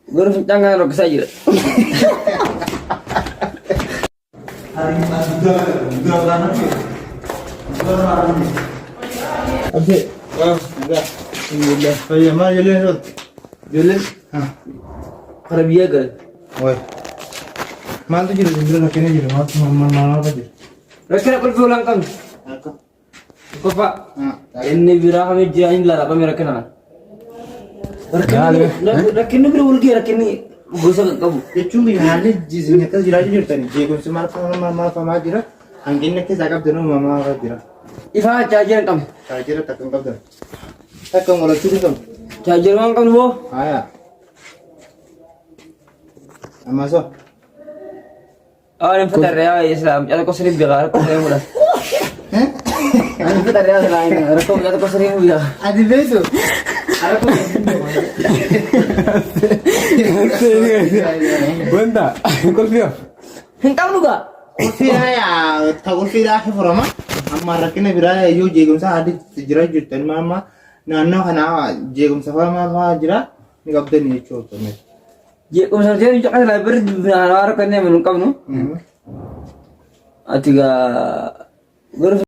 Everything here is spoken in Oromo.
Guru jangan rok saja. Hari ini udah lama nih. Udah lama nih. Oke, enggak. Alhamdulillah. Ya, mana jalan tu? Julen, Arabia kan? Woi. Mana tu jalan kena jalan. Mana apa je? Rakyat berpulang kan? Aku. Kau pak, ini bira kami jalan lah apa mereka nak? Rakyat ni berul ke rakyat ni gosok kamu? Ya cuma hal jizinya tu jalan je tadi. Jika semua mama jira, angin nak cakap dulu mama jira. Ifa charger kamu? Jira tak angkat dah. Tak kamu lalu tu kamu. Charger mang kamu bo? Ayah. Masuk. Oh, ini putar ya Islam. Ada kau sering biar kau sering muda. Ini putar ya Islam. Ada kau sering biar. Ada betul. Ada kau. Benda, kau lihat. Hentang juga. Kulfira ya, tak kulfira aku forma. Amma rakina bira yo jegum sa adi jira jutan mama. Nano kana jegum sa mama jira. Ni kapten ni choto me. Je, kau saja ni cakap library benar kan ni menungkam nu. Atiga guru